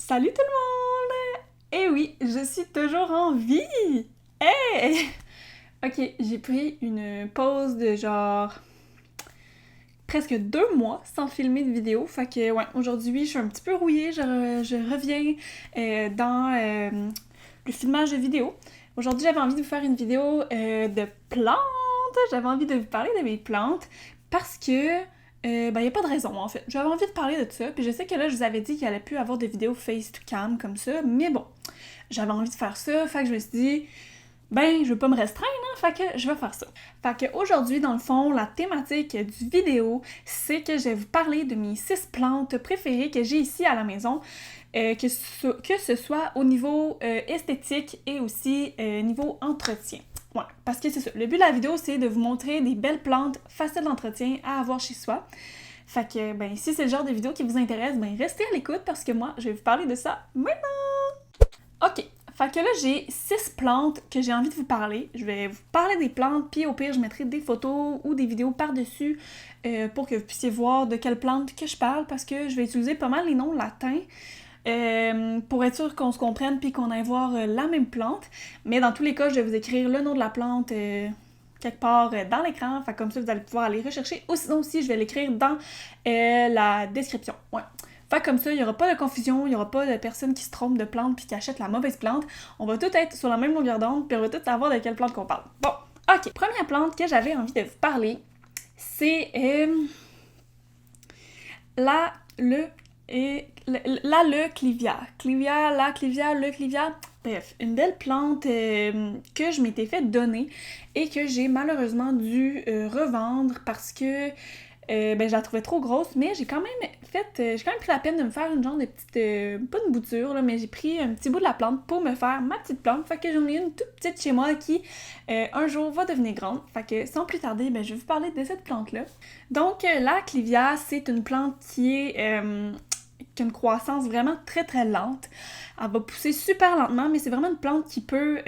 Salut tout le monde! Eh oui, je suis toujours en vie! Hey! Ok, j'ai pris une pause de genre presque 2 mois sans filmer de vidéo. Fait que ouais, aujourd'hui je suis un petit peu rouillée, je reviens dans le filmage de vidéo. Aujourd'hui j'avais envie de vous faire une vidéo de plantes, j'avais envie de vous parler de mes plantes parce que ben, y a pas de raison, en fait. J'avais envie de parler de ça, puis je sais que là, je vous avais dit qu'il allait plus avoir de vidéos face to cam comme ça, mais bon, j'avais envie de faire ça, fait que je me suis dit, ben, je veux pas me restreindre, hein, fait que je vais faire ça. Fait que aujourd'hui, dans le fond, la thématique du vidéo, c'est que je vais vous parler de mes 6 plantes préférées que j'ai ici à la maison, que ce soit au niveau esthétique et aussi niveau entretien. Ouais, parce que c'est ça. Le but de la vidéo, c'est de vous montrer des belles plantes faciles d'entretien à avoir chez soi. Fait que, ben, si c'est le genre de vidéo qui vous intéresse, ben, restez à l'écoute parce que moi, je vais vous parler de ça maintenant! Ok, fait que là, j'ai 6 plantes que j'ai envie de vous parler. Je vais vous parler des plantes, puis au pire, je mettrai des photos ou des vidéos par-dessus pour que vous puissiez voir de quelle plante que je parle parce que je vais utiliser pas mal les noms latins. Pour être sûr qu'on se comprenne puis qu'on aille voir la même plante. Mais dans tous les cas, je vais vous écrire le nom de la plante quelque part dans l'écran. Fait comme ça, vous allez pouvoir aller rechercher. Ou sinon aussi, je vais l'écrire dans la description. Ouais. Fait comme ça, il n'y aura pas de confusion, il n'y aura pas de personne qui se trompe de plante puis qui achète la mauvaise plante. On va tous être sur la même longueur d'onde puis on va tous savoir de quelle plante qu'on parle. Bon, ok. Première plante que j'avais envie de vous parler, c'est le clivia. Le clivia. Bref, une belle plante que je m'étais fait donner et que j'ai malheureusement dû revendre parce que ben, je la trouvais trop grosse, mais j'ai quand même pris la peine de me faire une genre de petite, pas une bouture, là, mais j'ai pris un petit bout de la plante pour me faire ma petite plante. Fait que j'en ai une toute petite chez moi qui, un jour, va devenir grande. Fait que sans plus tarder, ben, je vais vous parler de cette plante-là. Donc, la clivia, c'est une plante qui a une croissance vraiment très très lente. Elle va pousser super lentement, mais c'est vraiment une plante qui peut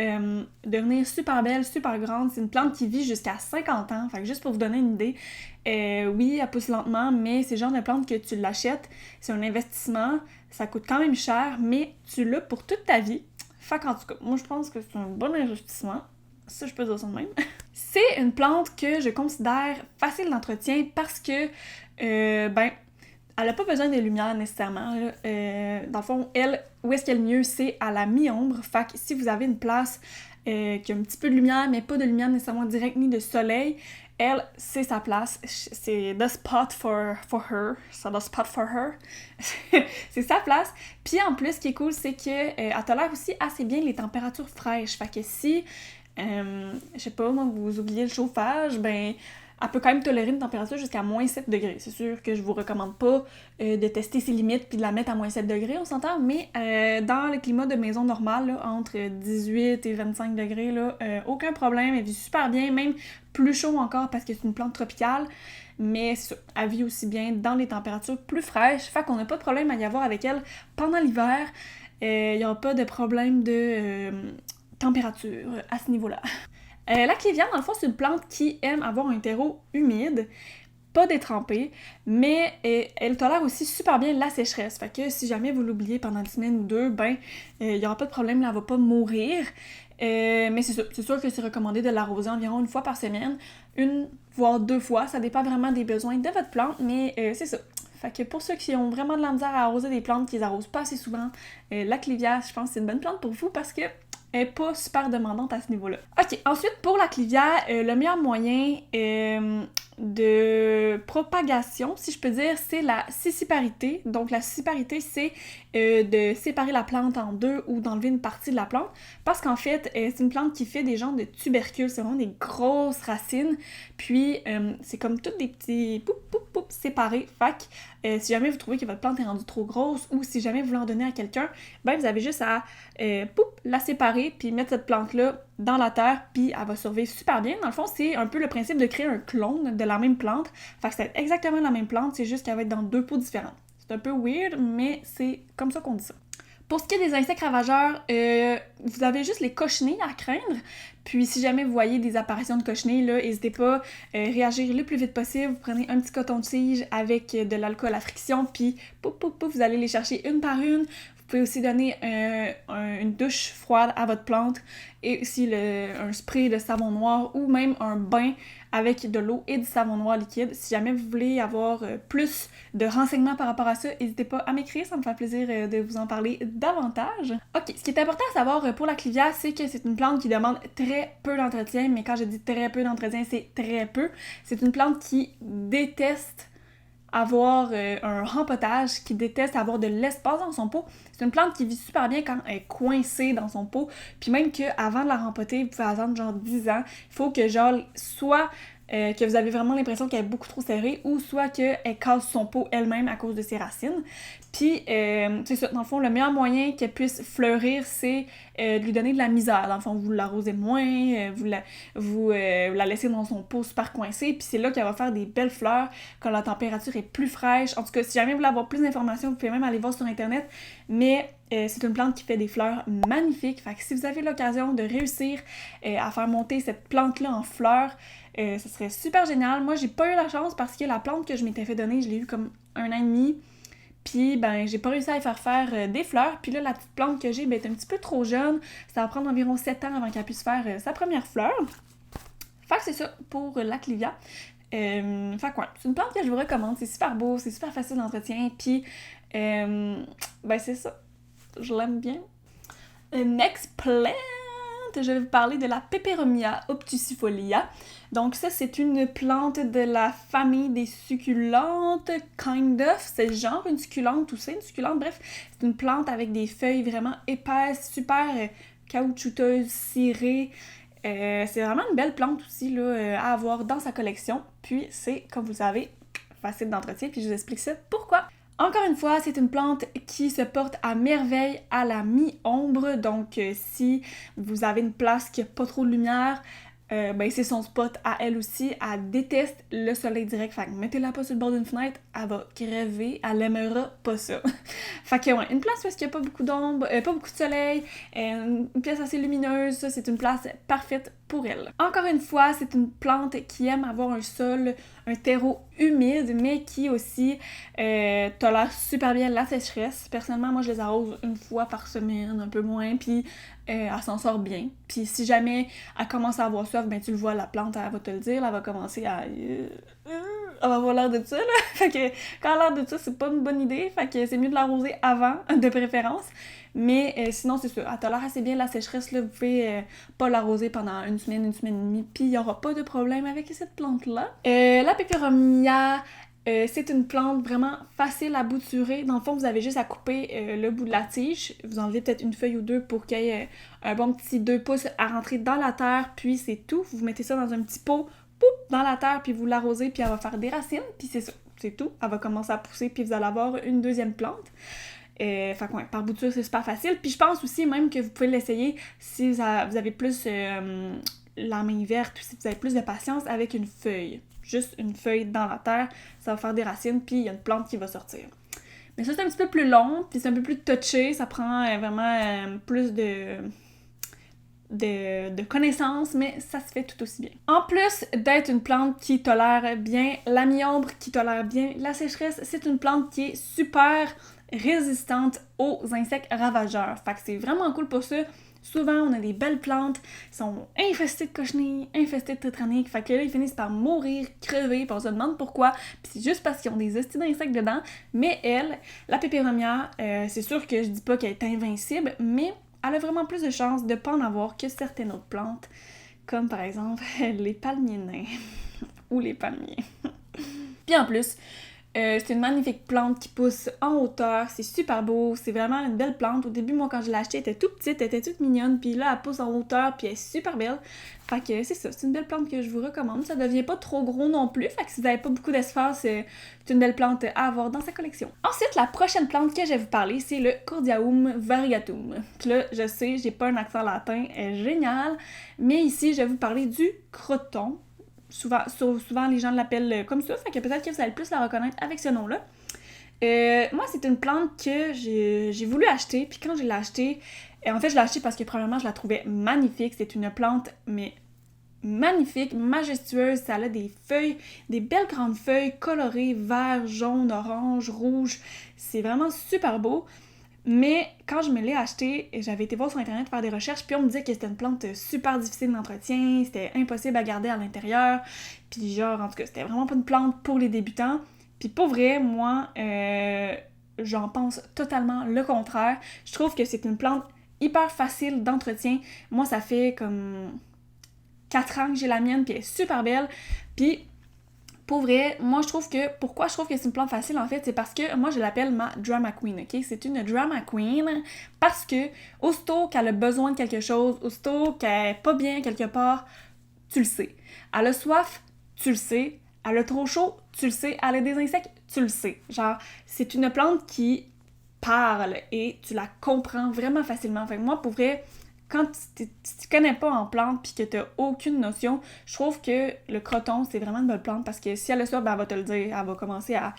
devenir super belle, super grande. C'est une plante qui vit jusqu'à 50 ans. Fait que juste pour vous donner une idée, oui, elle pousse lentement, mais c'est le genre de plante que tu l'achètes, c'est un investissement, ça coûte quand même cher, mais tu l'as pour toute ta vie. Fait qu'en tout cas, moi je pense que c'est un bon investissement. Ça, je peux dire ça de même. C'est une plante que je considère facile d'entretien parce que, ben, elle n'a pas besoin de lumière nécessairement. Là. Dans le fond, elle, où est-ce qu'elle est mieux, c'est à la mi-ombre. Fait que si vous avez une place qui a un petit peu de lumière, mais pas de lumière nécessairement directe ni de soleil, elle, c'est sa place. C'est the spot for her. C'est the spot for her. C'est sa place. Puis en plus, ce qui est cool, c'est qu'elle tolère aussi assez bien les températures fraîches. Fait que si, je sais pas, moi, vous oubliez le chauffage, ben elle peut quand même tolérer une température jusqu'à moins 7 degrés. C'est sûr que je vous recommande pas de tester ses limites puis de la mettre à moins 7 degrés, on s'entend, mais dans le climat de maison normale, là, entre 18 et 25 degrés, là, aucun problème, elle vit super bien, même plus chaud encore parce que c'est une plante tropicale, mais c'est ça, elle vit aussi bien dans les températures plus fraîches, fait qu'on n'a pas de problème à y avoir avec elle pendant l'hiver, il n'y aura pas de problème de température à ce niveau-là. La cléviane, dans le fond, c'est une plante qui aime avoir un terreau humide, pas détrempé, mais elle tolère aussi super bien la sécheresse. Fait que si jamais vous l'oubliez pendant une semaine ou deux, ben, il n'y aura pas de problème, elle va pas mourir. Mais c'est sûr que c'est recommandé de l'arroser environ une fois par semaine, une voire 2 fois, ça dépend vraiment des besoins de votre plante, mais c'est ça. Fait que pour ceux qui ont vraiment de la misère à arroser des plantes qui les arrosent pas assez souvent, la clévia, je pense que c'est une bonne plante pour vous parce que elle est pas super demandante à ce niveau-là. Ok, ensuite pour la clivia, le meilleur moyen de propagation, si je peux dire, c'est la scissiparité. Donc la scissiparité, c'est de séparer la plante en deux ou d'enlever une partie de la plante. Parce qu'en fait, c'est une plante qui fait des genres de tubercules, c'est vraiment des grosses racines. Puis c'est comme toutes des petits poup séparés. Fait que si jamais vous trouvez que votre plante est rendue trop grosse ou si jamais vous voulez en donner à quelqu'un, ben vous avez juste à la séparer puis mettre cette plante-là dans la terre puis elle va survivre super bien. Dans le fond, c'est un peu le principe de créer un clone de la même plante. Fait que c'est exactement la même plante, c'est juste qu'elle va être dans 2 pots différents. C'est un peu weird, mais c'est comme ça qu'on dit ça. Pour ce qui est des insectes ravageurs, vous avez juste les cochenilles à craindre. Puis si jamais vous voyez des apparitions de cochenilles, là, n'hésitez pas à réagir le plus vite possible. Vous prenez un petit coton-tige avec de l'alcool à friction, puis pouf, vous allez les chercher une par une. Vous Vous pouvez aussi donner une douche froide à votre plante et aussi un spray de savon noir ou même un bain avec de l'eau et du savon noir liquide. Si jamais vous voulez avoir plus de renseignements par rapport à ça, n'hésitez pas à m'écrire, ça me fait plaisir de vous en parler davantage. Ok, ce qui est important à savoir pour la clivia, c'est que c'est une plante qui demande très peu d'entretien, mais quand je dis très peu d'entretien, c'est très peu. C'est une plante qui déteste avoir un rempotage, qui déteste avoir de l'espace dans son pot. C'est une plante qui vit super bien quand elle est coincée dans son pot, puis même qu'avant de la rempoter, vous pouvez attendre genre 10 ans, il faut que genre soit que vous avez vraiment l'impression qu'elle est beaucoup trop serrée ou soit qu'elle casse son pot elle-même à cause de ses racines. Puis, c'est ça, dans le fond, le meilleur moyen qu'elle puisse fleurir, c'est de lui donner de la misère. Dans le fond, vous l'arrosez moins, vous la laissez dans son pot super coincé, puis c'est là qu'elle va faire des belles fleurs quand la température est plus fraîche. En tout cas, si jamais vous voulez avoir plus d'informations, vous pouvez même aller voir sur Internet, mais c'est une plante qui fait des fleurs magnifiques. Fait que si vous avez l'occasion de réussir à faire monter cette plante-là en fleurs, ce serait super génial. Moi, j'ai pas eu la chance parce que la plante que je m'étais fait donner, je l'ai eue comme 1 an et demi. Puis, ben, j'ai pas réussi à y faire des fleurs. Puis là, la petite plante que j'ai, ben, est un petit peu trop jeune. Ça va prendre environ 7 ans avant qu'elle puisse faire sa première fleur. Fait que c'est ça pour la clivia. Fait que ouais, c'est une plante que je vous recommande. C'est super beau, c'est super facile d'entretien. Puis, ben, c'est ça. Je l'aime bien. Next plant! Je vais vous parler de la Peperomia obtusifolia. Donc ça, c'est une plante de la famille des succulentes, kind of. C'est genre une succulente ou c'est une succulente. Bref, c'est une plante avec des feuilles vraiment épaisses, super caoutchouteuses, cirées. C'est vraiment une belle plante aussi là, à avoir dans sa collection. Puis c'est, comme vous le savez, facile d'entretien. Puis je vous explique ça pourquoi. Encore une fois, c'est une plante qui se porte à merveille à la mi-ombre, donc si vous avez une place qui n'a pas trop de lumière, ben c'est son spot à elle aussi. Elle déteste le soleil direct, fait que mettez-la pas sur le bord d'une fenêtre, elle va crever, elle aimera pas ça. Fait que ouais, une place où il n'y a pas beaucoup d'ombre, pas beaucoup de soleil, une pièce assez lumineuse, ça c'est une place parfaite pour elle. Encore une fois, c'est une plante qui aime avoir un sol, un terreau humide, mais qui aussi tolère super bien la sécheresse. Personnellement, moi je les arrose une fois par semaine, un peu moins, puis elle s'en sort bien. Puis si jamais elle commence à avoir soif, ben tu le vois, la plante, elle va te le dire, elle va commencer à... elle va avoir l'air de ça, là. Fait que quand elle a l'air de ça, c'est pas une bonne idée. Fait que c'est mieux de l'arroser avant, de préférence. Mais sinon, c'est sûr, elle tolère assez bien la sécheresse, là. Vous pouvez pas l'arroser pendant une semaine et demie, puis il y aura pas de problème avec cette plante-là. La Peperomia... c'est une plante vraiment facile à bouturer. Dans le fond, vous avez juste à couper le bout de la tige. Vous enlevez peut-être une feuille ou deux pour qu'il y ait un bon petit 2 pouces à rentrer dans la terre. Puis c'est tout. Vous mettez ça dans un petit pot, poup, dans la terre, puis vous l'arrosez, puis elle va faire des racines. Puis c'est ça, c'est tout. Elle va commencer à pousser, puis vous allez avoir une deuxième plante. Fait que ouais, par bouture, c'est super facile. Puis je pense aussi même que vous pouvez l'essayer si vous avez plus la main verte ou si vous avez plus de patience avec une feuille. Juste une feuille dans la terre, ça va faire des racines, puis il y a une plante qui va sortir. Mais ça, c'est un petit peu plus long, puis c'est un peu plus touché, ça prend vraiment plus de connaissances, mais ça se fait tout aussi bien. En plus d'être une plante qui tolère bien la mi-ombre, qui tolère bien la sécheresse, c'est une plante qui est super résistante aux insectes ravageurs. Fait que c'est vraiment cool pour ça. Souvent, on a des belles plantes, qui sont infestées de cochenilles, infestées de tétraniques, fait que là, ils finissent par mourir, crever, puis on se demande pourquoi, puis c'est juste parce qu'ils ont des hosties d'insectes dedans, mais elle, la Peperomia, c'est sûr que je dis pas qu'elle est invincible, mais elle a vraiment plus de chances de pas en avoir que certaines autres plantes, comme par exemple les palmiers nains, ou les palmiers. Puis en plus, c'est une magnifique plante qui pousse en hauteur, c'est super beau, c'est vraiment une belle plante. Au début, moi, quand je l'ai achetée, elle était toute petite, elle était toute mignonne, puis là, elle pousse en hauteur, puis elle est super belle. Fait que c'est ça, c'est une belle plante que je vous recommande. Ça devient pas trop gros non plus, fait que si vous n'avez pas beaucoup d'espace, c'est une belle plante à avoir dans sa collection. Ensuite, la prochaine plante que je vais vous parler, c'est le Cordiaeum variegatum. Puis là, je sais, j'ai pas un accent latin génial, mais ici, je vais vous parler du croton. Souvent, les gens l'appellent comme ça, fait que peut-être que vous allez plus la reconnaître avec ce nom-là. Moi, c'est une plante que j'ai voulu acheter, puis quand je l'ai achetée, en fait, je l'ai achetée parce que premièrement, je la trouvais magnifique. C'est une plante, mais magnifique, majestueuse. Ça a des feuilles, des belles grandes feuilles colorées, vert, jaune, orange, rouge. C'est vraiment super beau. Mais quand je me l'ai acheté, j'avais été voir sur internet faire des recherches, puis on me disait que c'était une plante super difficile d'entretien, c'était impossible à garder à l'intérieur, puis genre, en tout cas, c'était vraiment pas une plante pour les débutants. Puis pour vrai, moi, j'en pense totalement le contraire. Je trouve que c'est une plante hyper facile d'entretien. Moi, ça fait comme 4 ans que j'ai la mienne, puis elle est super belle. Puis pour vrai, moi je trouve que, pourquoi je trouve que c'est une plante facile en fait, c'est parce que moi je l'appelle ma drama queen, ok? C'est une drama queen parce que aussitôt qu'elle a besoin de quelque chose, aussitôt qu'elle est pas bien quelque part, tu le sais. Elle a soif, tu le sais. Elle a trop chaud, tu le sais. Elle a des insectes, tu le sais. Genre, c'est une plante qui parle et tu la comprends vraiment facilement. Fait que moi, pour vrai, quand tu connais pas en plante pis que t'as aucune notion, je trouve que le croton, c'est vraiment une bonne plante parce que si elle a ça, ben elle va te le dire. Elle va commencer à...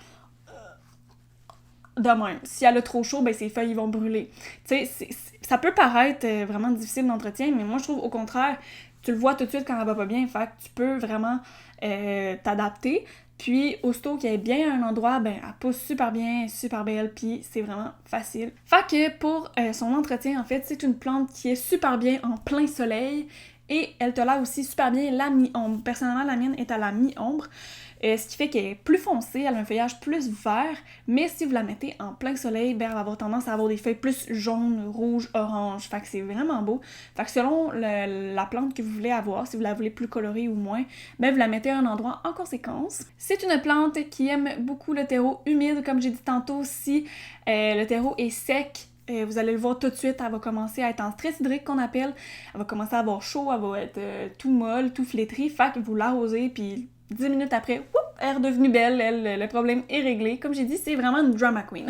de même. Si elle a trop chaud, ben ses feuilles ils vont brûler. Tu sais, ça peut paraître vraiment difficile d'entretien, mais moi je trouve au contraire, tu le vois tout de suite quand elle va pas bien, fait que tu peux vraiment t'adapter. Puis, aussitôt qu'elle est bien à un endroit, ben, elle pousse super bien, super belle, puis c'est vraiment facile. Fait que pour son entretien, en fait, c'est une plante qui est super bien en plein soleil et elle tolère aussi super bien la mi-ombre. Personnellement, la mienne est à la mi-ombre, ce qui fait qu'elle est plus foncée, elle a un feuillage plus vert, mais si vous la mettez en plein soleil, ben, elle va avoir tendance à avoir des feuilles plus jaunes, rouges, oranges. Fait que c'est vraiment beau. Fait que selon la plante que vous voulez avoir, si vous la voulez plus colorée ou moins, ben vous la mettez à un endroit en conséquence. C'est une plante qui aime beaucoup le terreau humide, comme j'ai dit tantôt, si le terreau est sec, vous allez le voir tout de suite, elle va commencer à être en stress hydrique qu'on appelle, elle va commencer à avoir chaud, elle va être tout molle, tout flétrie, fait que vous l'arrosez, puis 10 minutes après, whoop, elle est redevenue belle, elle, le problème est réglé. Comme j'ai dit, c'est vraiment une drama queen.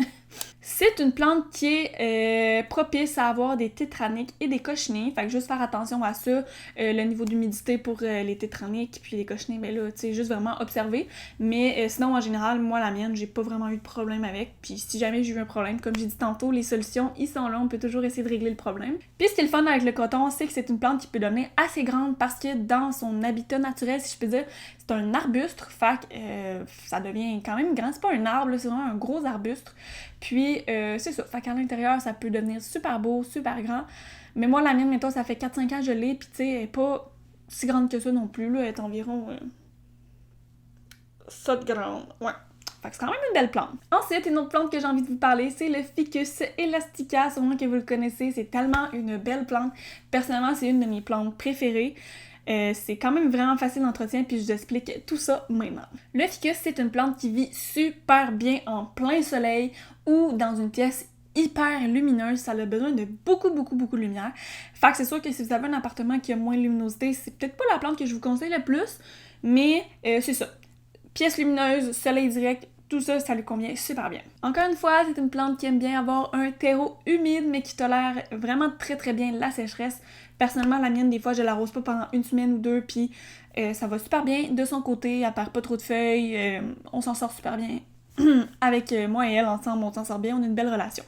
C'est une plante qui est propice à avoir des tétraniques et des cochenilles. Fait que juste faire attention à ça, le niveau d'humidité pour les tétraniques puis les cochenilles, ben là, tu sais, juste vraiment observer. Mais sinon, en général, moi, la mienne, j'ai pas vraiment eu de problème avec. Puis si jamais j'ai eu un problème, comme j'ai dit tantôt, les solutions, ils sont là, on peut toujours essayer de régler le problème. Puis ce qui est le fun avec le coton, c'est que c'est une plante qui peut devenir assez grande parce que dans son habitat naturel, si je peux dire, c'est un arbuste, fait que ça devient quand même grand. C'est pas un arbre, là, c'est vraiment un gros arbuste. Puis, c'est ça. Fait qu'à l'intérieur, ça peut devenir super beau, super grand. Mais moi, la mienne, mettons, ça fait 4-5 ans que je l'ai, puis tu sais, elle est pas si grande que ça non plus, là. Elle est environ ça de grande. Ouais. Fait que c'est quand même une belle plante. Ensuite, une autre plante que j'ai envie de vous parler, c'est le Ficus elastica, sûrement que vous le connaissez. C'est tellement une belle plante. Personnellement, c'est une de mes plantes préférées. C'est quand même vraiment facile d'entretien, puis je vous explique tout ça maintenant. Le ficus, c'est une plante qui vit super bien en plein soleil ou dans une pièce hyper lumineuse. Ça a besoin de beaucoup de lumière. Fait que c'est sûr que si vous avez un appartement qui a moins de luminosité, c'est peut-être pas la plante que je vous conseille le plus, mais c'est ça. Pièce lumineuse, soleil direct, tout ça, ça lui convient super bien. Encore une fois, c'est une plante qui aime bien avoir un terreau humide, mais qui tolère vraiment très bien la sécheresse. Personnellement, la mienne, des fois, je l'arrose pas pendant une semaine ou deux, puis ça va super bien de son côté, elle perd pas trop de feuilles, on s'en sort super bien. Avec moi et elle, ensemble, on s'en sort bien, on a une belle relation.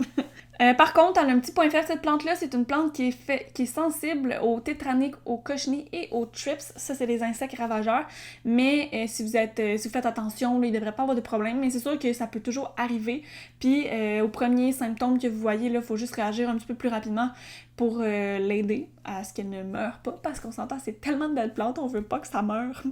Par contre, elle a un petit point faible, cette plante-là, c'est une plante qui est sensible aux tétraniques, aux cochenilles et aux thrips. Ça, c'est des insectes ravageurs. Mais si vous faites attention, là, il ne devrait pas avoir de problème. Mais c'est sûr que ça peut toujours arriver. Puis, aux premiers symptômes que vous voyez, il faut juste réagir un petit peu plus rapidement pour l'aider à ce qu'elle ne meure pas. Parce qu'on s'entend, c'est tellement de belles plantes, on veut pas que ça meure.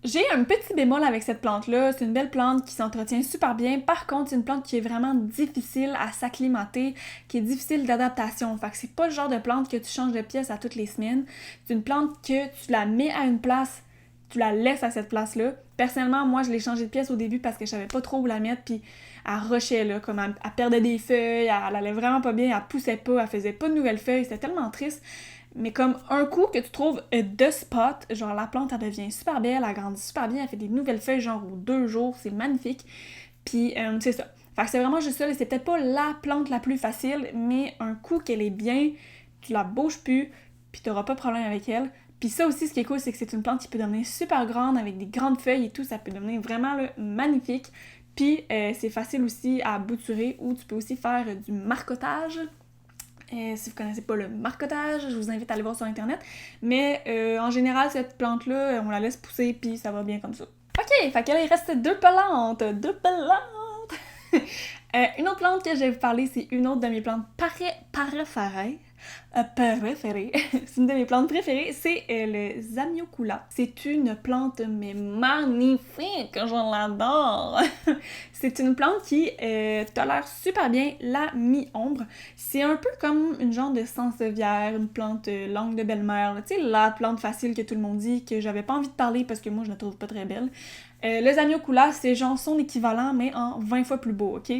J'ai un petit bémol avec cette plante-là, c'est une belle plante qui s'entretient super bien. Par contre, c'est une plante qui est vraiment difficile à s'acclimater, qui est difficile d'adaptation. Fait que c'est pas le genre de plante que tu changes de pièce à toutes les semaines. C'est une plante que tu la mets à une place, tu la laisses à cette place-là. Personnellement, moi, je l'ai changé de pièce au début parce que je savais pas trop où la mettre, puis elle rushait, là, comme elle perdait des feuilles, elle allait vraiment pas bien, elle poussait pas, elle faisait pas de nouvelles feuilles, c'était tellement triste. Mais comme un coup que tu trouves de spot, genre la plante, elle devient super belle, elle grandit super bien, elle fait des nouvelles feuilles genre aux 2 jours, c'est magnifique. Puis c'est ça. Fait que c'est vraiment juste ça, c'est peut-être pas la plante la plus facile, mais un coup qu'elle est bien, tu la bouges plus, puis t'auras pas de problème avec elle. Puis ça aussi, ce qui est cool, c'est que c'est une plante qui peut devenir super grande, avec des grandes feuilles et tout, ça peut devenir vraiment là, magnifique. Puis c'est facile aussi à bouturer, ou tu peux aussi faire du marcottage. Si vous connaissez pas le marcottage, je vous invite à aller voir sur internet. Mais en général, cette plante-là, on la laisse pousser puis ça va bien comme ça. Ok, fait que là, il reste deux plantes. Une autre plante que je vais vous parler, c'est une autre de mes plantes préférées. Préférée. C'est une de mes plantes préférées, c'est le Zamioculum. C'est une plante mais magnifique, je l'adore. C'est une plante qui tolère super bien la mi-ombre. C'est un peu comme une genre de sansevieria, une plante langue de belle-mère. Tu sais, la plante facile que tout le monde dit, que j'avais pas envie de parler parce que moi je la trouve pas très belle. Le Zamioculum, c'est genre son équivalent, mais en 20 fois plus beau, ok?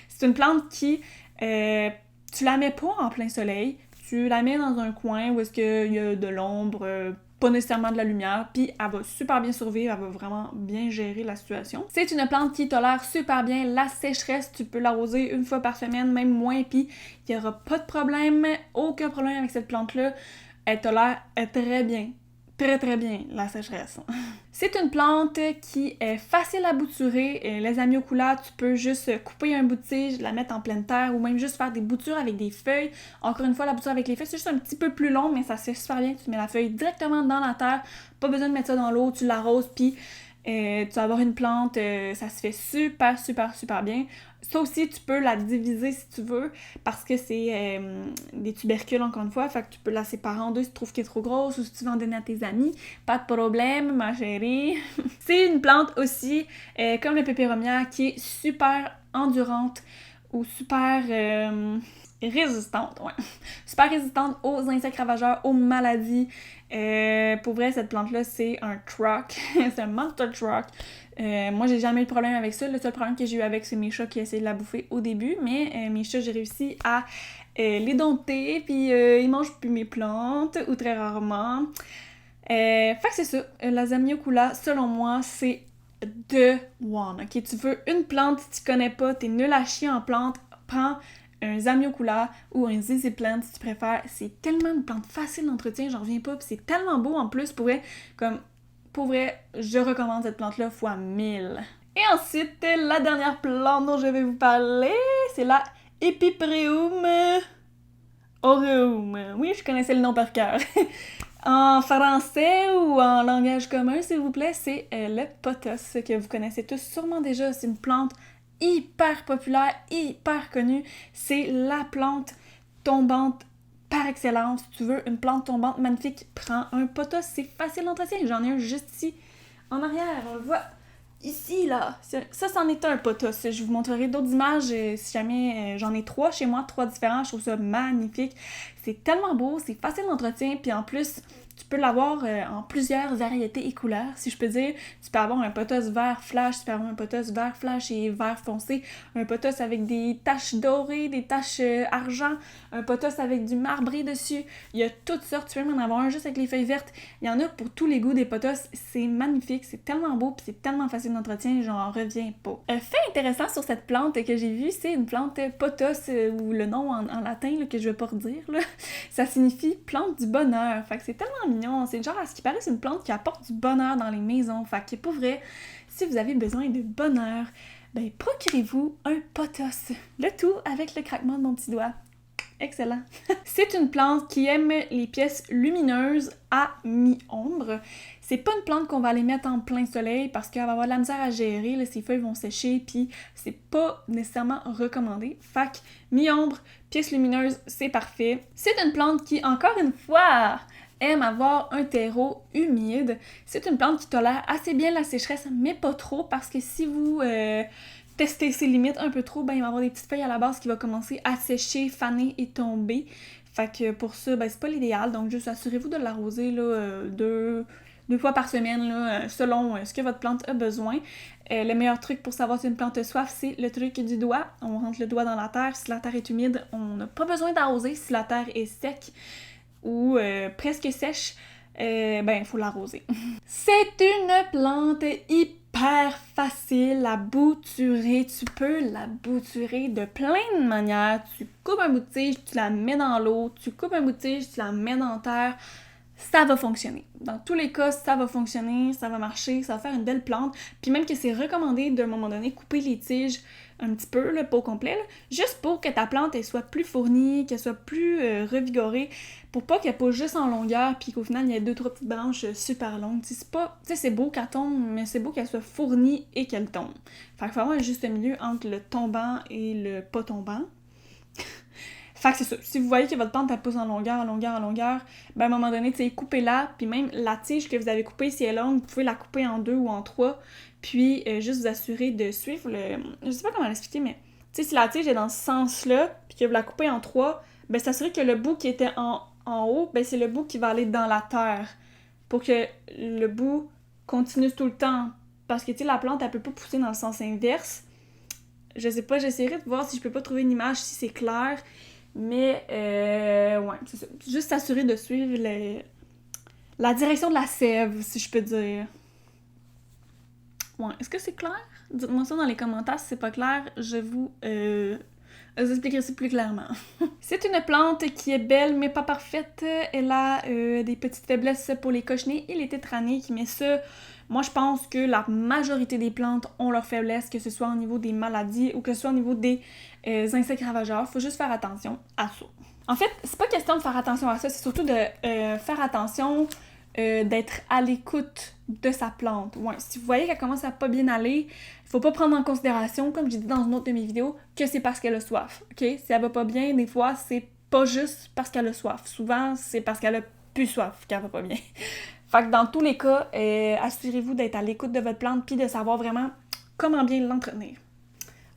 C'est une plante qui... tu la mets pas en plein soleil, tu la mets dans un coin où est-ce qu'il y a de l'ombre, pas nécessairement de la lumière, puis elle va super bien survivre, elle va vraiment bien gérer la situation. C'est une plante qui tolère super bien la sécheresse, tu peux l'arroser une fois par semaine, même moins, puis il y aura pas de problème, aucun problème avec cette plante-là. Elle tolère très bien. Très très bien, la sécheresse. C'est une plante qui est facile à bouturer. Les amioculas, tu peux juste couper un bout de tige, la mettre en pleine terre ou même juste faire des boutures avec des feuilles. Encore une fois, la bouture avec les feuilles, c'est juste un petit peu plus long, mais ça se fait super bien. Tu mets la feuille directement dans la terre, pas besoin de mettre ça dans l'eau, tu l'arroses, puis tu vas avoir une plante, ça se fait super, super, super bien. Ça aussi, tu peux la diviser si tu veux, parce que c'est des tubercules, encore une fois, fait que tu peux la séparer en deux si tu trouves qu'elle est trop grosse ou si tu veux en donner à tes amis. Pas de problème, ma chérie. C'est une plante aussi, comme le pépéromière, qui est super endurante ou super résistante, ouais. Super résistante aux insectes ravageurs, aux maladies. Pour vrai, cette plante-là, c'est un truck. C'est un monster truck. Moi, j'ai jamais eu de problème avec ça. Le seul problème que j'ai eu avec, c'est mes chats qui essayaient de la bouffer au début. Mais mes chats, j'ai réussi à les dompter. Puis ils mangent plus mes plantes, ou très rarement. Fait que c'est ça. La Zamioculum, selon moi, c'est the one. Ok, tu veux une plante, si tu connais pas, t'es nul à chier en plante, prends un Zamioculum ou un ZZ Plant si tu préfères. C'est tellement une plante facile d'entretien, j'en reviens pas, pis c'est tellement beau en plus, pour vrai, je recommande cette plante-là fois 1000. Et ensuite, la dernière plante dont je vais vous parler, c'est la Epipreum aureum. Oui, je connaissais le nom par cœur. En français ou en langage commun, s'il vous plaît, c'est le pothos, que vous connaissez tous sûrement déjà. C'est une plante hyper populaire, hyper connue. C'est la plante tombante par excellence. Si tu veux une plante tombante magnifique, prends un pothos. C'est facile d'entretien. J'en ai un juste ici, en arrière. On le voit ici, là. Ça, c'en est un pothos. Je vous montrerai d'autres images si jamais j'en ai 3 chez moi, 3 différents. Je trouve ça magnifique. C'est tellement beau, c'est facile d'entretien, puis en plus, tu peux l'avoir en plusieurs variétés et couleurs, si je peux dire. Tu peux avoir un pothos vert flash, tu peux avoir un pothos vert flash et vert foncé, un pothos avec des taches dorées, des taches argent, un pothos avec du marbré dessus. Il y a toutes sortes, tu peux même en avoir un juste avec les feuilles vertes. Il y en a pour tous les goûts des pothos. C'est magnifique, c'est tellement beau, puis c'est tellement facile d'entretien, j'en reviens pas. Un fait intéressant sur cette plante que j'ai vu, c'est une plante pothos, ou le nom en latin là, que je vais pas redire, là. Ça signifie plante du bonheur. Fait que c'est tellement mignon. C'est genre, à ce qui paraît, c'est une plante qui apporte du bonheur dans les maisons. Fait que pour vrai, si vous avez besoin de bonheur, ben procurez-vous un pothos. Le tout avec le craquement de mon petit doigt. Excellent. C'est une plante qui aime les pièces lumineuses à mi-ombre. C'est pas une plante qu'on va aller mettre en plein soleil parce qu'elle va avoir de la misère à gérer, là, ses feuilles vont sécher, puis c'est pas nécessairement recommandé. Fait que mi-ombre, pièces lumineuses, c'est parfait. C'est une plante qui, encore une fois, aime avoir un terreau humide. C'est une plante qui tolère assez bien la sécheresse, mais pas trop, parce que si vous tester ses limites un peu trop, ben il va y avoir des petites feuilles à la base qui vont commencer à sécher, faner et tomber. Fait que pour ça, ben c'est pas l'idéal, donc juste assurez-vous de l'arroser là, deux fois par semaine, là, selon ce que votre plante a besoin. Le meilleur truc pour savoir si une plante a soif, c'est le truc du doigt. On rentre le doigt dans la terre. Si la terre est humide, on n'a pas besoin d'arroser. Si la terre est sec ou presque sèche, ben il faut l'arroser. C'est une plante hyper facile à bouturer. Tu peux la bouturer de plein de manières. Tu coupes un bout de tige, tu la mets dans l'eau. Tu coupes un bout de tige, tu la mets dans la terre. ça va fonctionner. Dans tous les cas, ça va fonctionner, ça va marcher, ça va faire une belle plante. Puis même que c'est recommandé d'un moment donné couper les tiges un petit peu, là, pas au complet, là, juste pour que ta plante elle soit plus fournie, qu'elle soit plus revigorée, pour pas qu'elle pousse juste en longueur, puis qu'au final il y ait 2-3 petites branches super longues. C'est pas, tu sais, c'est beau qu'elle tombe, mais c'est beau qu'elle soit fournie et qu'elle tombe. Fait qu'il faut avoir un juste milieu entre le tombant et le pas tombant. Fait que c'est ça. Si vous voyez que votre plante elle pousse en longueur, ben à un moment donné, tu sais, coupez-la, puis même la tige que vous avez coupée, si elle est longue, vous pouvez la couper en 2 ou en 3, puis juste vous assurer de suivre le... Je sais pas comment l'expliquer, mais tu sais, si la tige est dans ce sens-là, puis que vous la coupez en 3, ben s'assurer que le bout qui était en haut, ben c'est le bout qui va aller dans la terre, pour que le bout continue tout le temps. Parce que, tu sais, la plante, elle peut pas pousser dans le sens inverse. Je sais pas, j'essaierai de voir si je peux pas trouver une image, si c'est clair. Mais, ouais, c'est ça. Juste s'assurer de suivre la direction de la sève, si je peux dire. Ouais, est-ce que c'est clair? Dites-moi ça dans les commentaires si c'est pas clair. Je vous expliquerai ça plus clairement. C'est une plante qui est belle mais pas parfaite. Elle a des petites faiblesses pour les cochenilles et les tétraniques, mais ça, moi je pense que la majorité des plantes ont leurs faiblesses, que ce soit au niveau des maladies ou que ce soit au niveau des insectes ravageurs. Faut juste faire attention à ça. En fait, c'est pas question de faire attention à ça, c'est surtout de faire attention d'être à l'écoute de sa plante. Ouais, si vous voyez qu'elle commence à pas bien aller, il faut pas prendre en considération, comme j'ai dit dans une autre de mes vidéos, que c'est parce qu'elle a soif. Ok? Si elle va pas bien, des fois, c'est pas juste parce qu'elle a soif. Souvent, c'est parce qu'elle a plus soif qu'elle va pas bien. Fait que dans tous les cas, assurez-vous d'être à l'écoute de votre plante puis de savoir vraiment comment bien l'entretenir.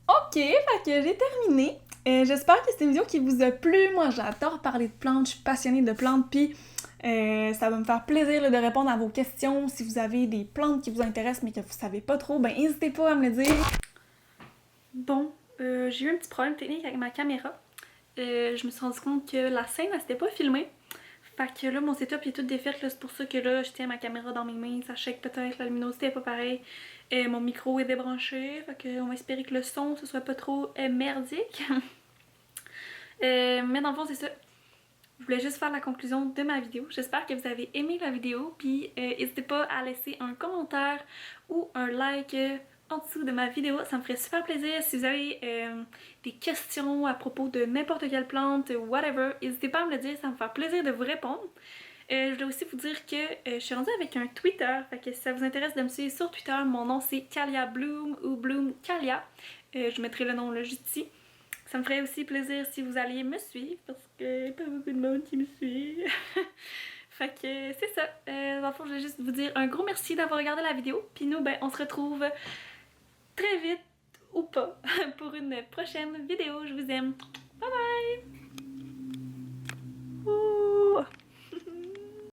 Ok, fait que j'ai terminé. J'espère que c'est une vidéo qui vous a plu. Moi, j'adore parler de plantes, je suis passionnée de plantes, puis ça va me faire plaisir là, de répondre à vos questions. Si vous avez des plantes qui vous intéressent mais que vous savez pas trop, ben n'hésitez pas à me le dire. Bon, j'ai eu un petit problème technique avec ma caméra. Je me suis rendu compte que la scène, elle s'était pas filmée. Fait que là, mon setup est tout défait, là, c'est pour ça que là, je tiens ma caméra dans mes mains, ça shake peut-être, la luminosité est pas pareille. Mon micro est débranché, fait que on va espérer que le son, ce soit pas trop merdique. Mais dans le fond, c'est ça. Je voulais juste faire la conclusion de ma vidéo. J'espère que vous avez aimé la vidéo, puis n'hésitez pas à laisser un commentaire ou un like en dessous de ma vidéo. Ça me ferait super plaisir. Si vous avez des questions à propos de n'importe quelle plante, whatever, n'hésitez pas à me le dire, ça me fait plaisir de vous répondre. Je voulais aussi vous dire que je suis rendue avec un Twitter, fait que si ça vous intéresse de me suivre sur Twitter, mon nom c'est Kalia Bloom ou Bloom Kalia. Je mettrai le nom là juste ici. Ça me ferait aussi plaisir si vous alliez me suivre, parce que pas beaucoup de monde qui me suit. Fait que c'est ça. Dans le fond, je vais juste vous dire un gros merci d'avoir regardé la vidéo. Puis nous, ben, on se retrouve très vite, ou pas, pour une prochaine vidéo. Je vous aime. Bye bye!